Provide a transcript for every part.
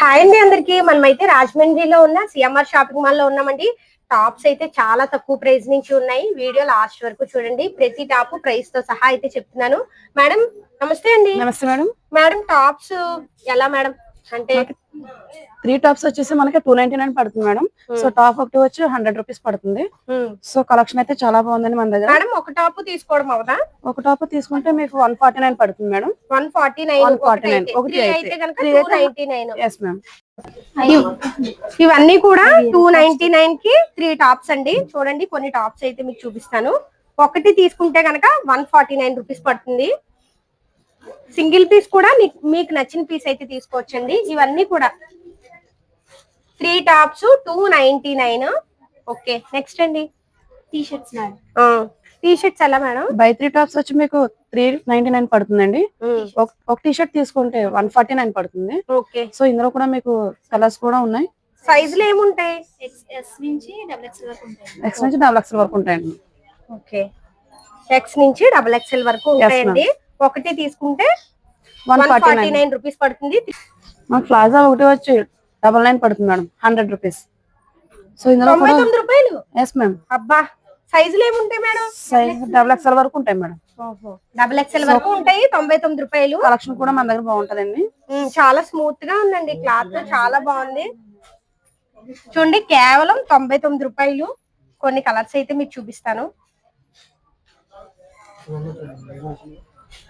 Hi అండి అందరికి. మనమైతే రాజమండ్రిలో ఉన్న సిఎంఆర్ షాపింగ్ మాల్ లో ఉన్నామండి. టాప్స్ అయితే చాలా తక్కువ ప్రైస్ నుంచి ఉన్నాయి. వీడియో లాస్ట్ వరకు చూడండి. ప్రతి టాప్ ప్రైస్ తో సహా అయితే చెప్తున్నాను. మేడం నమస్తే అండి. నమస్తే మేడం. మేడం టాప్స్ ఎలా మేడం? అంటే 3 టాప్స్ వచ్చేసి మనకి 299 పడుతుంది మేడం. సో టాప్ ఒకటి వచ్చి 100 రూపీస్ పడుతుంది. సో కలెక్షన్ అయితే చాలా బాగుందండి మన దగ్గర. మేడం ఒక టాప్ తీసుకోవడం అవుదా? ఒక టాప్ తీసుకుంటే మీకు 149 పడుతుంది మేడం. 149 ఒకటి అయితే గనుక 299. yes ma'am. ఇవన్నీ కూడా 299 కి 3 టాప్స్ అండి. చూడండి కొన్ని టాప్స్ అయితే మీకు చూపిస్తాను. ఒకటి తీసుకుంటే గనక 149 రూపీస్ పడుతుంది. సింగిల్ పీస్ కూడా మీకు నచ్చిన పీస్ అయితే తీసుకోవచ్చండి. ఇవన్నీ కూడా 3 టాప్స్ 299. ఓకే నెక్స్ట్ అండి T shirts madam. T shirts ఎలా మేడం? బై 3 టాప్స్ వచ్చి మీకు 399 పడుతుందండి. ఒక టీ షర్ట్ తీసుకుంటే 149 పడుతుంది. ఓకే. సో ఇందులో కూడా మీకు కలర్స్ కూడా ఉన్నాయి. సైజులు ఏముంటాయి? ఎక్స్ నుంచి డబుల్ ఎక్స్ఎల్ వరకు ఉంటాయి. ఎక్స్ నుంచి డబుల్ ఎక్స్ఎల్ వరకు ఉంటాయండి. ఓకే ఎక్స్ నుంచి డబుల్ ఎక్స్ఎల్ వరకు ఉంటాయండి. ఒకటి తీసుకుంటే 149 రూపీస్ పడుతుంది. మన ప్లాజా ఒకటి వచ్చి 99 పడుతుంది మేడం. 100 రూపీస్. సో ఇందులో 99 రూపాయలు. yes ma'am. అబ్బా సైజులు ఏముంటాయి మేడం? సైజ్ డబుల్ ఎక్స్ఎల్ వరకు ఉంటాయి మేడం. డబుల్ ఎక్స్ఎల్ వరకు ఉంటాయి. 99 రూపాయలు. కలెక్షన్ కూడా మన దగ్గర బాగుంటదండి. చాలా స్మూత్ గా ఉందండి. క్లాత్ చాలా బాగుంది. చూడండి కేవలం 99 రూపాయలు. కొన్ని కలర్స్ అయితే మీకు చూపిస్తాను.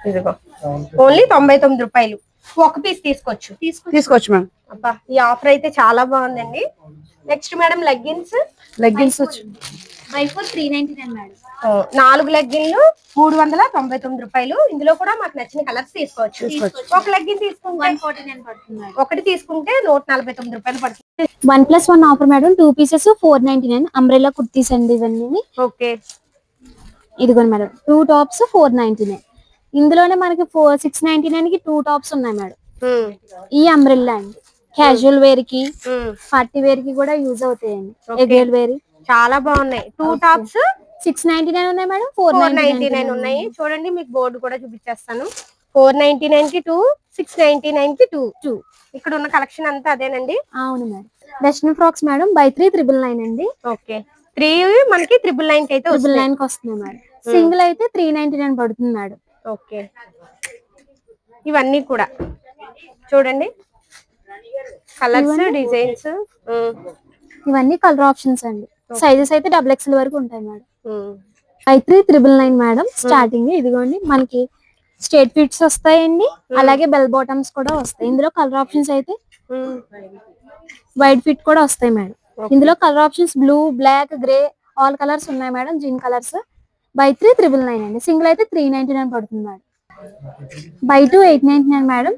ఇదిగో ఓన్లీ 99 రూపాయలు. ఒక పీస్ తీసుకోవచ్చు మ్యామ్. అబ్బా ఈ ఆఫర్ అయితే చాలా బాగుందండి. నెక్స్ట్ మేడం లెగ్గిన్స్ వచ్చి బై 4 399 మేడం. 4 లెగ్గిన్లు 399 రూపాయలు. ఇందులో కూడా మాకు నచ్చిన కలర్స్ తీసుకోవచ్చు. ఒక లెగ్గిన్ తీసుకుంటే 149 పడుతుంది మేడం. ఒకటి తీసుకుంటే 149 రూపాయలు పడుతుంది. 1+1 offer madam. 2 pieces 499. Umbrella kurtis అండి ఇవన్నీ. ఓకే ఇదిగోండి మేడం 2 టాప్స్ 499. ఇందులోనే మనకి 699 కి 2 టాప్స్ ఉన్నాయి మేడం. ఈ అంబ్రెల్లా అండి క్యాజువల్ వేర్ కి పార్టీ వేర్ కి కూడా యూజ్ అవుతాయండి. రెగ్యులర్ వేర్ చాలా బాగున్నాయి. 2 టాప్స్ 699 ఉన్నాయి మేడం. 499 ఉన్నాయి. చూడండి మీకు బోర్డు కూడా చూపించేస్తాను. 499 కి 2, 699 కి 2. ఇక్కడ ఉన్న కలెక్షన్ అంతా అదేనండి. అవును madam. Western frocks madam by 3 999 అండి. ఓకే 3 మనకి 999 కి అయితే 999 కి వస్తుంది మేడం. సింగిల్ అయితే 399 పడుతుంది మేడం. ఓకే ఇవన్నీ కూడా చూడండి కలర్స్ డిజైన్స్. ఇవన్నీ కలర్ ఆప్షన్స్ అండి. సైజెస్ అయితే డబుల్ ఎక్స్ఎల్ వరకు ఉంటాయి మేడం. By 3 999 madam. స్టార్టింగ్ ఇదిగోండి మనకి స్ట్రేట్ ఫిట్స్ వస్తాయండి. అలాగే బెల్ బాటమ్స్ కూడా వస్తాయి. ఇందులో కలర్ ఆప్షన్స్ అయితే వైడ్ ఫిట్ కూడా వస్తాయి మేడం. ఇందులో colour options blue, black, grey all colours ఉన్నాయి మేడం. Jean colours. బై 3 999 అండి. సింగిల్ అయితే 399 పడుతుంది madam. Buy 2 899 madam.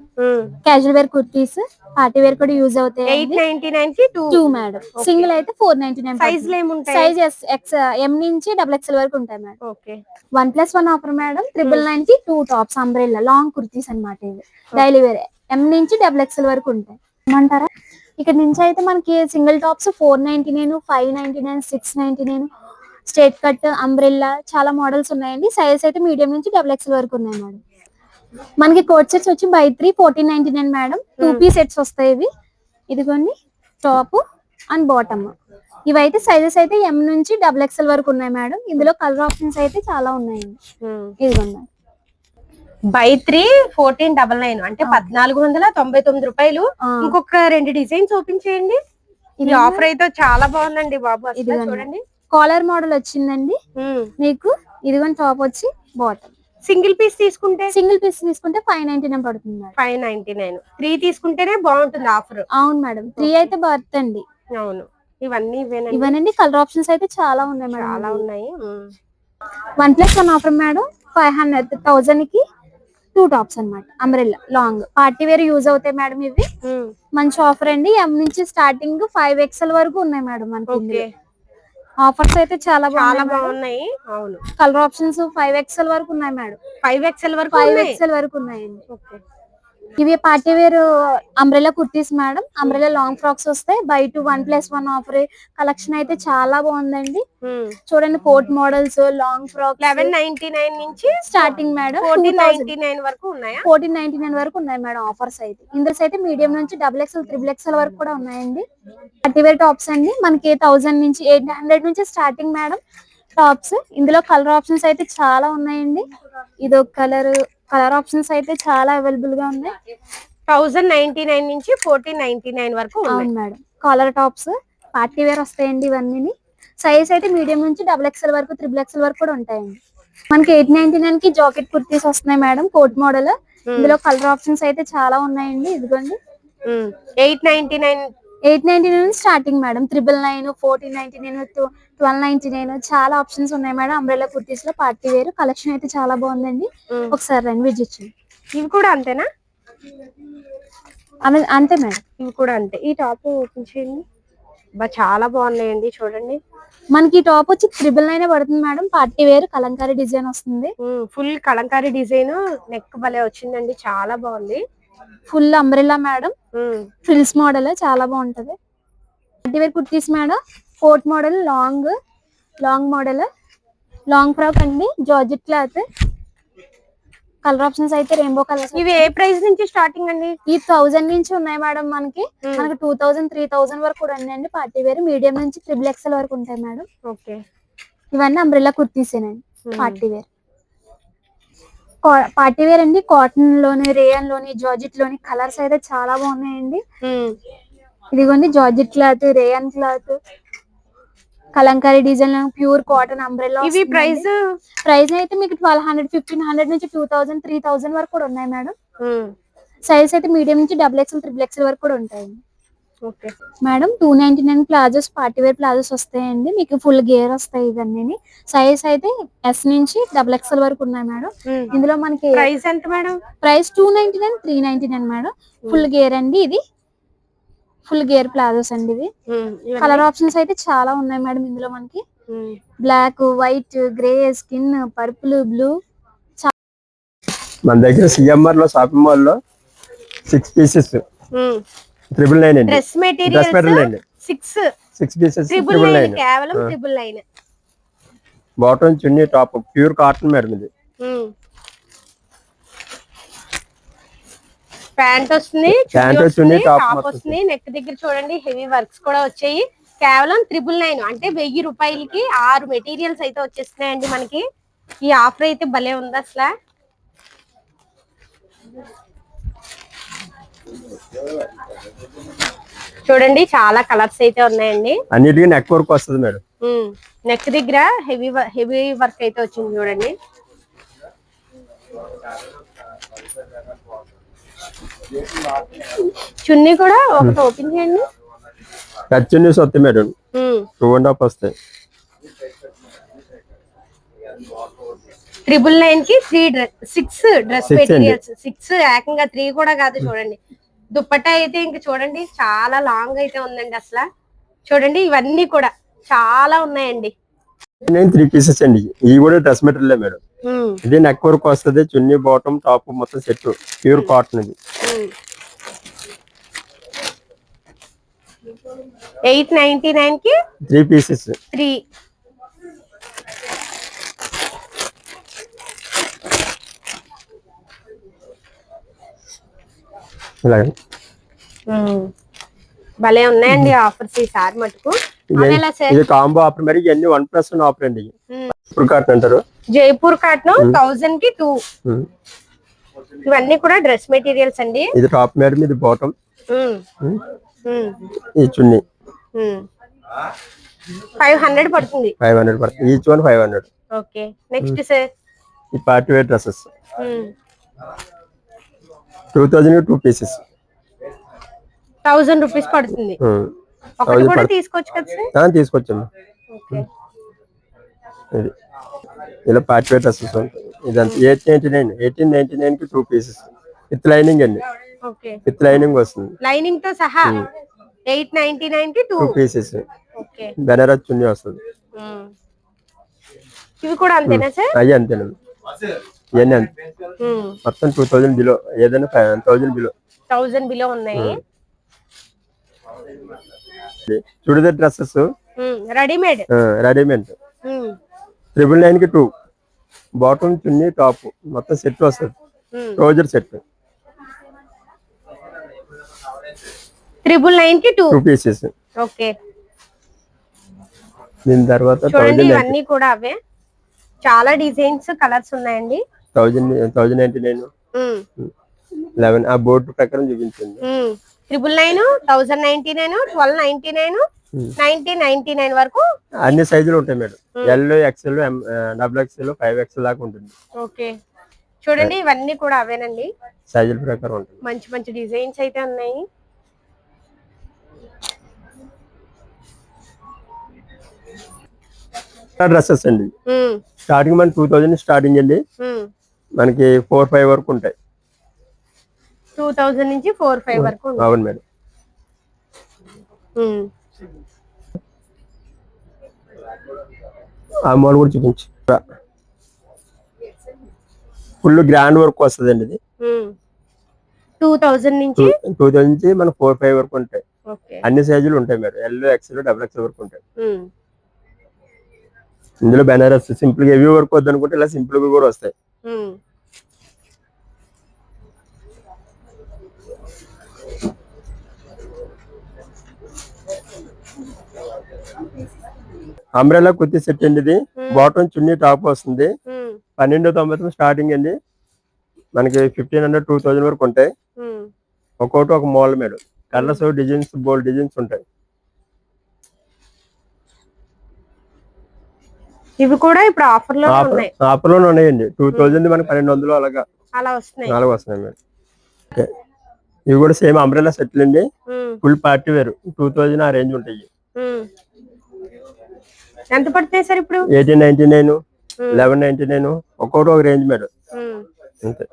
Casual wear kurtis party wear కూడా యూజ్ అవుతాయి. 899 కి 2 మేడం. సింగిల్ అయితే 499. సైజులు ఏముంటాయి? సైజ్ ఎం నుంచి డబుల్ ఎక్స్ఎల్ వరకు ఉంటాయి మేడం. Okay 1+1 offer madam. 999 కి 2 టాప్స్ అంబ్రెల్లా లాంగ్ కుర్తీస్ అన్నమాట. ఇవి డైలీ వేర్ ఎం నుంచి డబుల్ ఎక్స్ఎల్ వరకు ఉంటాయి. ఏమంటారా? ఇక్కడ నుంచి అయితే మనకి single tops 499, 599, 699, straight cut, umbrella చాలా మోడల్స్ ఉన్నాయండి. సైజ్ అయితే మీడియం నుంచి డబుల్ ఎక్స్ఎల్ వరకు ఉన్నాయి మేడం. మనకి కోట్ సెట్స్ వచ్చి బై 3 1499 మేడం. 2 పీస్ సెట్స్ వస్తాయి ఇవి. ఇదిగోండి టాప్ అండ్ బాటమ్. ఇవైతే సైజెస్ అయితే ఎం నుంచి డబుల్ ఎక్స్ఎల్ వరకు ఉన్నాయి మేడం. ఇందులో కలర్ ఆప్షన్స్ అయితే చాలా ఉన్నాయండి. ఇదిగోండి బై 3 1499 అంటే 1499 రూపాయలు. ఇంకొక 2 డిజైన్స్ ఓపెన్ చేయండి. ఇది ఆఫర్ అయితే చాలా బాగుందండి బాబు. అసలు చూడండి కాలర్ మోడల్ వచ్చిందండి మీకు. ఇదిగోండి టాప్ వచ్చి బాటమ్. సింగిల్ పీస్ తీసుకుంటే 599 పడుతుంది. 599. 3 తీసుకుంటేనే బాగుంటుంది ఆఫర్. అవును మేడం. 3 అయితే బర్త్ అండి. అవును ఇవన్నీ ఇవన్నీ కలర్ ఆప్షన్స్ అయితే చాలా ఉన్నాయి మేడం. చాలా ఉన్నాయి. 1+1 ఆఫర్ మేడం. 500,000 కి 2 టాప్స్ అన్నమాట. Umbrella long party wear use అవుతాయి మేడం. ఇవి మంచి ఆఫర్ అండి. ఎం నుంచి స్టార్టింగ్ 5XL వరకు ఉన్నాయి మేడం మనకి. ఆఫర్స్ అయితే చాలా బాగున్నాయి. అవును కలర్ ఆప్షన్స్ 5XL వరకు ఉన్నాయి మేడం. 5XL వరకు ఉన్నాయండి. ఇవి party wear umbrella kurtis madam. Umbrella long frocks వస్తాయి. బై 2 1+1 ఆఫర్ కలెక్షన్ అయితే చాలా బాగుందండి. చూడండి కోట్ మోడల్స్, లాంగ్ ఫ్రాక్ 1199 నుంచి స్టార్టింగ్ మేడం. 1499 వరకు ఉన్నాయా? 1499 వరకు ఉన్నాయి మేడం ఆఫర్స్ అయితే. ఇందులో అయితే మీడియం నుంచి XXL, XXL వరకు కూడా ఉన్నాయండి. పార్టీ వేర్ టాప్స్ అండి మనకి 1000 నుంచి 800 నుంచి స్టార్టింగ్ మేడం టాప్స్. ఇందులో కలర్ ఆప్షన్స్ అయితే చాలా ఉన్నాయండి. ఇదొక కలర్ ఆప్షన్స్ అయితే చాలా అవైలబుల్ గా ఉన్నాయి. 1099 నుంచి 1499 వరకు ఉన్నాయి. అవును madam. Collar tops party wear వస్తాయండి ఇవన్నీ. సైజ్ అయితే మీడియం నుంచి XXL వరకు, XXL వరకు కూడా ఉంటాయండి. మనకి 899 కి జాకెట్ కుర్తీస్ వస్తున్నాయి మేడం, కోట్ మోడల్. ఇందులో కలర్ ఆప్షన్స్ అయితే చాలా ఉన్నాయండి. ఇదిగోండి 899 స్టార్టింగ్ మేడం. 999, 1499, 1299 చాలా ఆప్షన్స్ ఉన్నాయి మేడం. అంబ్రెల్లా కుర్తీస్ లో పార్టీ వేర్ కలెక్షన్ అయితే చాలా బాగుందండి. ఒకసారి రండి విజిట్ చేయండి. ఇవి కూడా అంతేనా? అంతే మేడం. ఇవి కూడా అంతే. ఈ టాప్ ఓపెన్ చేయండి. చాలా బాగున్నాయండి చూడండి. మనకి ఈ టాప్ వచ్చి 999 పడుతుంది madam. Party wear Kalamkari design వస్తుంది. ఫుల్ కలంకారీ డిజైన్, నెక్ భలే వచ్చిందండి, చాలా బాగుంది. Full umbrella madam, frills model చాలా బాగుంటది. Party wear kurtis madam, coat model, long model, long frock అండి, జార్జెట్ క్లాత్. కలర్ ఆప్షన్స్ అయితే రెయిన్బో కలర్స్. ఇవి ఏ ప్రైస్ నుంచి స్టార్టింగ్ అండి? ఈ 1000 నుంచి ఉన్నాయి మేడం. మనకి 2000, 3000 వరకు కూడా ఉన్నాయండి. పార్టీ వేర్ మీడియం నుంచి XXL వరకు ఉంటాయి మేడం. ఓకే. ఇవన్నీ అంబ్రెల్లా కుర్తీసేనండి పార్టీ వేర్. పార్టీ వేర్ అండి కాటన్ లోని, రేయన్ లోని, జార్జెట్ లోని కలర్స్ అయితే చాలా బాగున్నాయండి. ఇదిగోండి georgette cloth, rayon cloth, kalamkari design, pure cotton umbrella. ఇవి ప్రైస్ అయితే మీకు 1200, 1500 నుంచి 2000, 3000 వరకు కూడా ఉన్నాయి మేడం. సైజ్ అయితే మీడియం నుంచి XXL, XXL వరకు కూడా ఉంటాయండి. Okay madam. 299 palazzos, party wear palazzos వస్తాయండి. మీకు ఫుల్ గేర్ వస్తాయి ఇవన్నీ. సైజ్ అయితే S నుంచి XXL వరకు ఉన్నాయి మేడం. ఇందులో మనకి ప్రైస్ ఎంత madam? Price 299, 399 madam. Full gear అండి ఇది. ఫుల్ గేర్ ప్లాజోస్ అండి ఇవి. కలర్ ఆప్షన్స్ అయితే చాలా ఉన్నాయి మేడం. ఇందులో మనకి black, white, grey, skin, purple, blue. మన దగ్గర సిఎంఆర్ లో షాపింగ్ మాల్ లో 6 పీసెస్ 999 అండి. డ్రెస్ మెటీరియల్ అండి. 6 పీసెస్ 999 కేవలం 999. బాటమ్, చున్నీ, టాప్ ప్యూర్ కాటన్ మేడం ఇది. ప్యాంట్ వస్తుంది, చున్నీ, టాప్ వస్తుంది. నెక్ దగ్గర చూడండి హెవీ వర్క్స్ కూడా వచ్చాయి. కేవలం 999 అంటే 1000 రూపాయలకి 6 మెటీరియల్స్ అయితే వచ్చేస్తున్నాయండి మనకి. ఈ ఆఫర్ అయితే భలే ఉంది అసలు. చూడండి చాలా కలర్స్ అయితే ఉన్నాయండి. అన్నిటికీ నెక్ వర్క్ వస్తుంది మేడం. నెక్ దగ్గర హెవీ వర్క్ అయితే వచ్చింది చూడండి. చున్నీ కూడా ఒకటి ఓపెన్ చేయండి. చున్నీస్ వస్తాయి మేడం, 2.5 వస్తాయి. 999 కి 6 డ్రెస్ మెటీరియల్స్. 6 ఏకంగా 3 కూడా కాదు చూడండి. దుప్పట్టా అయితే ఇంక చూడండి చాలా లాంగ్ అయితే ఉందండి అసలు. చూడండి ఇవన్నీ కూడా చాలా ఉన్నాయండి. 3 పీసెస్ అండి. ఇవి కూడా డ్రెస్ మెటీరియల్ మేడం. ఇది నెక్ వర్క్ వస్తుంది, చున్నీ, బాటమ్, టాప్ మొత్తం సెట్ ప్యూర్ కాటన్ ఇది. 899 కి 3 పీసెస్. 3 ఇలాగే భలే ఉన్నాయండి ఆఫర్స్ ఈసారి మటుకు. ఇది కాంబో ఆఫర్ మరి. ఇవన్నీ 1+1 ఆఫర్ అండి. జైపూర్ కాటన్ అంటారు. జైపూర్ కాటన్ 1000 కి 2. ఇవన్నీ కూడా డ్రెస్ మెటీరియల్స్ అండి. ఇది టాప్ మేడం, ఇది బాటమ్, ఈ చున్నీ. 500 పడుతుంది. 500 పడుతుంది. Each one 500. Okay. Next sir ఈ పార్టీ వేర్ డ్రెస్సెస్ 2000 కి 2 పీసెస్ 1000 రూపీస్ పడుతుంది. ఒకటి కూడా తీసుకోవచ్చు కదా సార్? తీసుకొచ్చాము. ఇది ఇలా పార్టీ వేర్ డ్రెస్సెస్ ఉంటాయి. ఇదంతా 1899 కి 2 పీసెస్ విత్ లైనింగ్ అండి. ఓకే. విత్ లైనింగ్ వస్తుంది, లైనింగ్ తో సహా. 899 కి 2 పీసెస్. ఓకే. బెనారస్ చున్నీ వస్తుంది. ఇవి కూడా అంతేనా సార్? అయ్యి అంతేనండి. ఇవన్నీ అంతే మొత్తం 2000 బిలో, ఏదైనా 1000 బిలో. 1000 బిలో ఉన్నాయి. Churidar dresses readymade. రెడీమేడ్ 999 కి 2 బాటమ్ చున్నీ టాప్ మొత్తం సెట్ వస్తుంది. ట్రౌజర్ సెట్ 999 కి 2 పీసెస్. ఓకే, దీని తర్వాత చూడండి ఇవన్నీ కూడా అవే. చాలా డిజైన్స్, కలర్స్ ఉన్నాయండి. 1099 11 ఆ బోర్డు ప్రకారం చూపించండి. 999, 1099, 1299, 1999 వరకు అన్ని సైజులు ఉంటాయి madam. L, XL, XXL, 5XL దాకా ఉంటుంది. ఓకే, చూడండి ఇవన్నీ కూడా అవేనండి. సైజుల ప్రకారం ఉంటుంది. మంచి మంచి డిజైన్స్ అయితే ఉన్నాయి. డ్రెస్సెస్ అండి స్టార్టింగ్ మన 2000 స్టార్టింగ్ అండి. మనకి 4-5 వరకు ఉంటాయి. 2000 నుంచి 4-5 వరకు ఉంది. అవును మేడం. ఆ మోడల్ కూడా చూపించు. ఫుల్ గ్రాండ్ వర్క్ వస్తుంది అండి. ఇది 2000 నుంచి మనకి 4-5 వరకు ఉంటాయి. ఓకే, అన్ని సైజులు ఉంటాయి మేడం. ఎల్, ఎక్స్ఎల్, XXL వరకు ఉంటాయి. ఇందులో బెనారస్ సింపుల్ గా హెవీ వర్క్ వద్దు అనుకుంటే ఇలా సింపుల్ గా కూడా వస్తాయి. అంబ్రెల్లా కుర్తీ సెట్ అండి. ఇది బాటమ్ చున్నీ టాప్ వస్తుంది. 1299 స్టార్టింగ్ అండి. మనకి 1500, 2000 వరకు ఉంటాయి. ఒక్కొక్కటి ఒక మోడల్ మేడం. కలర్స్, డిజైన్స్, బోల్డ్ డిజైన్స్ ఉంటాయి. ఇవి కూడా ఇప్పుడు ఆఫర్ లో ఉన్నాయి. ఆఫర్ లోనే ఉన్నాయండి. 2000 మనకి 1200 అలాగా అలా వస్తున్నాయి. మేడం. ఓకే, ఇవి కూడా సేమ్ అంబ్రెల్లా సెట్లు అండి. ఫుల్ పార్టీ వేర్ 2000 ఆ రేంజ్ ఉంటాయి. ఎంత పడుతున్నాయి సార్ ఇప్పుడు? 1899, 1199 ఒక్కొక్కటి ఒక రేంజ్ మేడం. అంతే.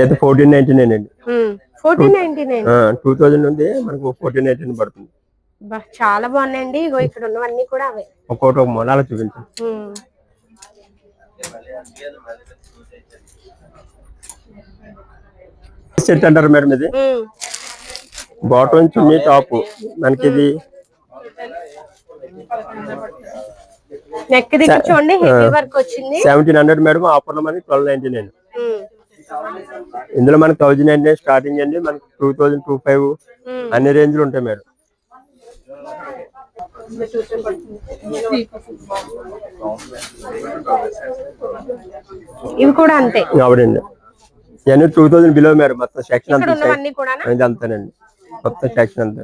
ఇది 1499 అండి. 1499 2000 ఉంది మనకు 1499 పడుతుంది. చాలా బాగున్నాయండి. ఇగో ఇక్కడ ఉన్నవన్నీ కూడా అవే. ఒక్కొక్కటి ఒక మోడల్ అలా చూపించండి. సెట్ అంటారు మేడం. ఇది బాటమ్ చున్నీ టాప్ మనకి ఇది నెక్ దగ్గర చూడండి హెవీ వర్క్ వచ్చింది. 1700 మేడం. ఆఫర్ లో మనకి 1299. ఇందులో మనకి 1099 స్టార్టింగ్ అండి. మనకి 2000, 25 అన్ని రేంజ్లు ఉంటాయి మేడం. ఇవి కూడా అంతే. అవునండి. ఇవన్నీ 2000 బిలో మేడం. మొత్తం సెక్షన్ ఇక్కడ ఉన్నవన్నీ కూడా అంతా అంతేనండి. మొత్తం సెక్షన్ అంతా.